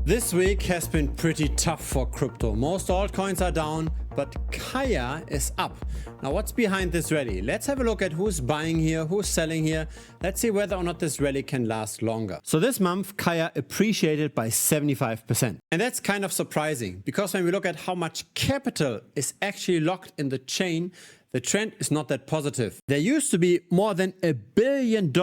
This week has been pretty tough for crypto. Most altcoins are down, but Kaia is up. Now what's behind this rally? Let's have a look at who's buying here, who's selling here. Let's see whether or not this rally can last longer. So this month Kaia appreciated by 75%. And that's kind of surprising because when we look at how much capital is actually locked in the chain, the trend is not that positive. There used to be more than $1 billion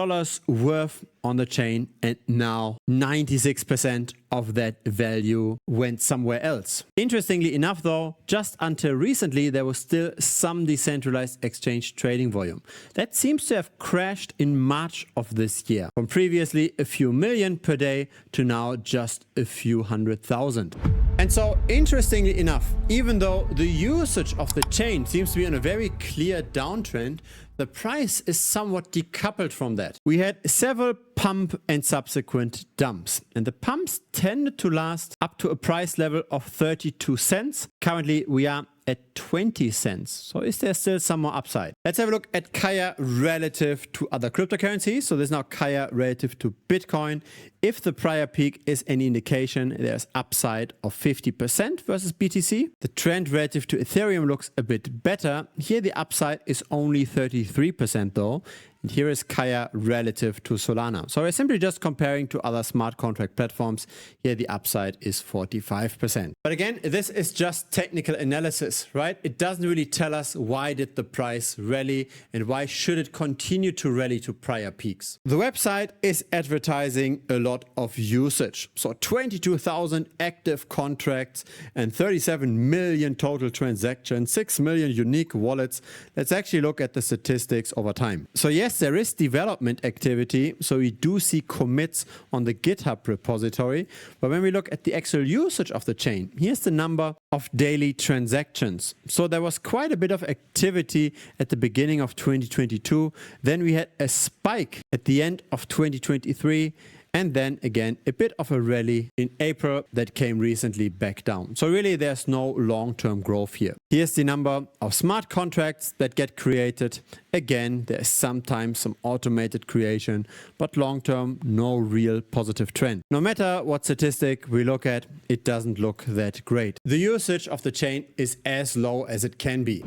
worth on the chain, and now 96% of that value went somewhere else. Interestingly enough though, just until recently there was still some decentralized exchange trading volume. That seems to have crashed in March of this year, from previously a few million per day to now just a few 100,000. And so interestingly enough, even though the usage of the chain seems to be on a very clear downtrend, the price is somewhat decoupled from that. We had several pump and subsequent dumps, and the pumps tended to last up to a price level of 32 cents. Currently we are at 20 cents. So is there still some more upside? Let's have a look at Kaia relative to other cryptocurrencies. So there's now Kaia relative to Bitcoin. If the prior peak is any indication, there's upside of 50% versus BTC. The trend relative to Ethereum looks a bit better. Here the upside is only 33% though. And here is Kaia relative to Solana. So we're simply just comparing to other smart contract platforms. Here the upside is 45%. But again, this is just technical analysis, right? It doesn't really tell us why did the price rally and why should it continue to rally to prior peaks. The website is advertising a lot of usage. So 22,000 active contracts and 37 million total transactions, 6 million unique wallets. Let's actually look at the statistics over time. So yes, there is development activity, so we do see commits on the GitHub repository, but when we look at the actual usage of the chain, here's the number of daily transactions. So there was quite a bit of activity at the beginning of 2022, then we had a spike at the end of 2023, and then again a bit of a rally in April that came recently back down. So really there's no long-term growth here. Here's the number of smart contracts that get created. Again, there's sometimes some automated creation, but long-term no real positive trend. No matter what statistic we look at, it doesn't look that great. The usage of the chain is as low as it can be.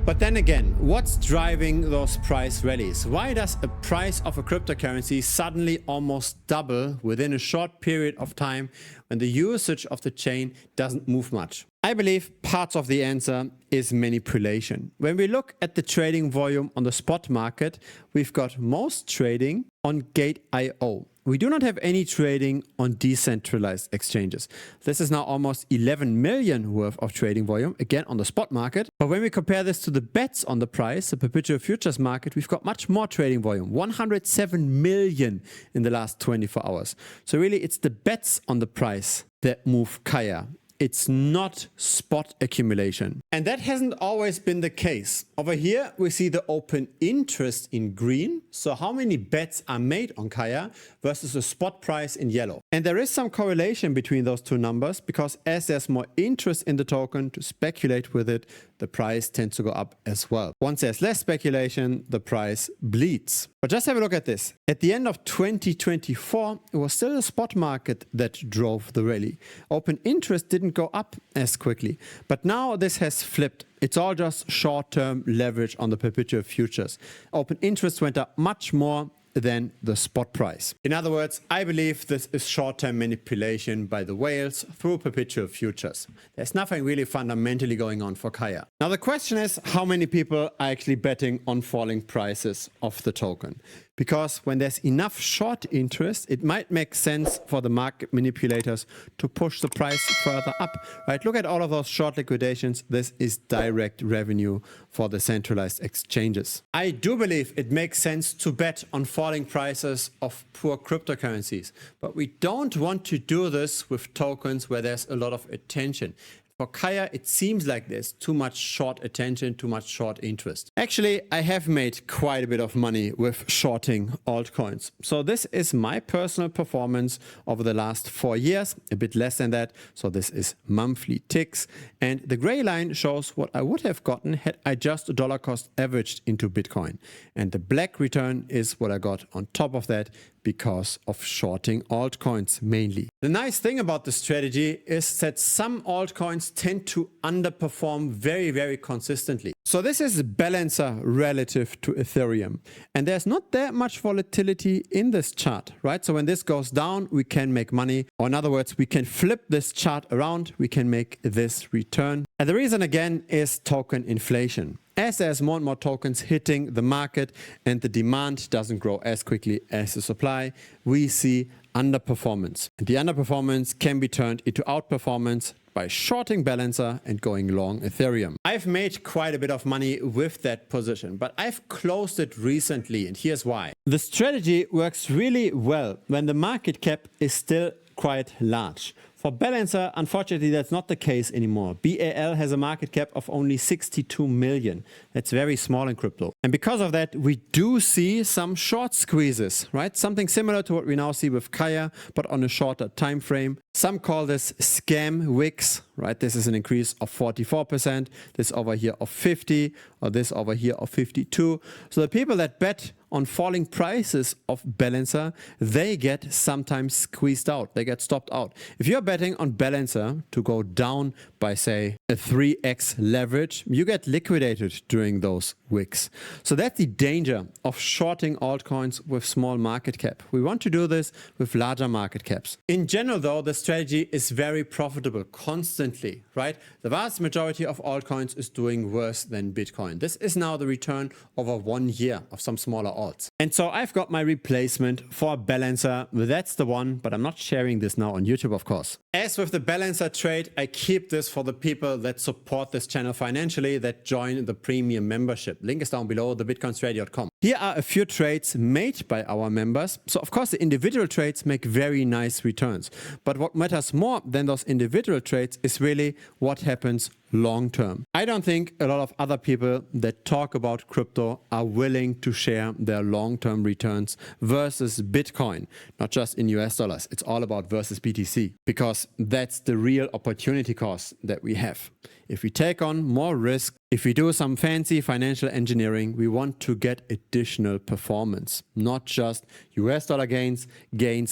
But then again, what's driving those price rallies? Why does a price of a cryptocurrency suddenly almost double within a short period of time when the usage of the chain doesn't move much? I believe parts of the answer is manipulation. When we look at the trading volume on the spot market, we've got most trading on Gate.io. We do not have any trading on decentralized exchanges. This is now almost 11 million worth of trading volume, again on the spot market. But when we compare this to the bets on the price, the perpetual futures market, we've got much more trading volume, 107 million in the last 24 hours. So really it's the bets on the price that move Kaia. It's not spot accumulation. And that hasn't always been the case. Over here, we see the open interest in green. So how many bets are made on Kaia versus the spot price in yellow. And there is some correlation between those two numbers because as there's more interest in the token to speculate with it, the price tends to go up as well. Once there's less speculation, the price bleeds. But just have a look at this. At the end of 2024, it was still the spot market that drove the rally. Open interest didn't go up as quickly. But now this has flipped. It's all just short-term leverage on the perpetual futures. Open interest went up much more than the spot price. In other words, I believe this is short-term manipulation by the whales through perpetual futures. There's nothing really fundamentally going on for Kaia. Now the question is, how many people are actually betting on falling prices of the token? Because when there's enough short interest, it might make sense for the market manipulators to push the price further up, right? Look at all of those short liquidations. This is direct revenue for the centralized exchanges. I do believe it makes sense to bet on falling prices of poor cryptocurrencies, but we don't want to do this with tokens where there's a lot of attention. For Kaia, it seems like there's too much short attention, too much short interest. Actually, I have made quite a bit of money with shorting altcoins. So this is my personal performance over the last 4 years, a bit less than that. So this is monthly ticks. And the gray line shows what I would have gotten had I just dollar cost averaged into Bitcoin. And the black return is what I got on top of that because of shorting altcoins mainly. The nice thing about the strategy is that some altcoins tend to underperform very, very consistently. So this is Balancer relative to Ethereum. And there's not that much volatility in this chart, right? So when this goes down, we can make money. Or in other words, we can flip this chart around. We can make this return. And the reason again is token inflation. As there's more and more tokens hitting the market and the demand doesn't grow as quickly as the supply, we see underperformance. And the underperformance can be turned into outperformance by shorting Balancer and going long Ethereum. I've made quite a bit of money with that position, but I've closed it recently, and here's why. The strategy works really well when the market cap is still quite large. For Balancer, unfortunately, that's not the case anymore. BAL has a market cap of only 62 million. That's very small in crypto. And because of that, we do see some short squeezes, right? Something similar to what we now see with Kaia, but on a shorter time frame. Some call this scam wicks, right? This is an increase of 44%, this over here of 50, or this over here of 52. So the people that bet on falling prices of Balancer, they get sometimes squeezed out. They get stopped out. If you're betting on Balancer to go down by, say, a 3x leverage, you get liquidated during those wicks. So that's the danger of shorting altcoins with small market cap. We want to do this with larger market caps. In general, though, the strategy is very profitable constantly, right? The vast majority of altcoins is doing worse than Bitcoin. This is now the return over 1 year of some smaller alts. And so I've got my replacement for Balancer. That's the one, but I'm not sharing this now on YouTube, of course. As with the Balancer trade, I keep this for the people that support this channel financially, that join the premium membership. Link is down below, thebitcoinstrategy.com. Here are a few trades made by our members. So of course the individual trades make very nice returns. But what matters more than those individual trades is really what happens long term. I don't think a lot of other people that talk about crypto are willing to share their long-term returns versus Bitcoin, not just in US dollars. It's all about versus BTC, because that's the real opportunity cost that we have. If we take on more risk, if we do some fancy financial engineering, we want to get additional performance, not just US dollar gains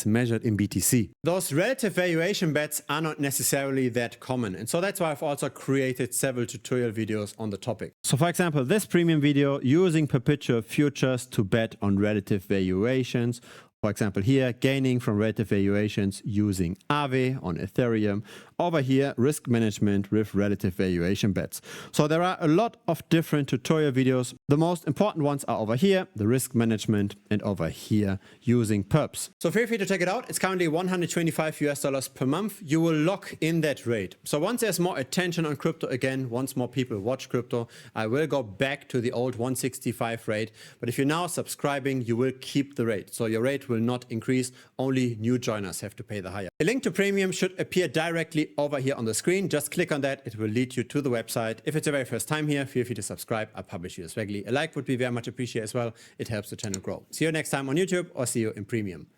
measured in BTC. Those relative valuation bets are not necessarily that common. And so that's why I've also created several tutorial videos on the topic. So for example, this premium video using perpetual futures to bet on relative valuations. For example, here, gaining from relative valuations using Aave on Ethereum. Over here, risk management with relative valuation bets. So there are a lot of different tutorial videos. The most important ones are over here, the risk management, and over here, using perps. So feel free to check it out. It's currently $125 US per month. You will lock in that rate. So once there's more attention on crypto again, once more people watch crypto, I will go back to the old 165 rate. But if you're now subscribing, you will keep the rate. So your rate will not increase. Only new joiners have to pay the higher. A link to premium should appear directly over here on the screen. Just click on that. It will lead you to the website. If it's your very first time here, feel free to subscribe. I publish videos regularly. A like would be very much appreciated as well. It helps the channel grow. See you next time on YouTube, or see you in premium.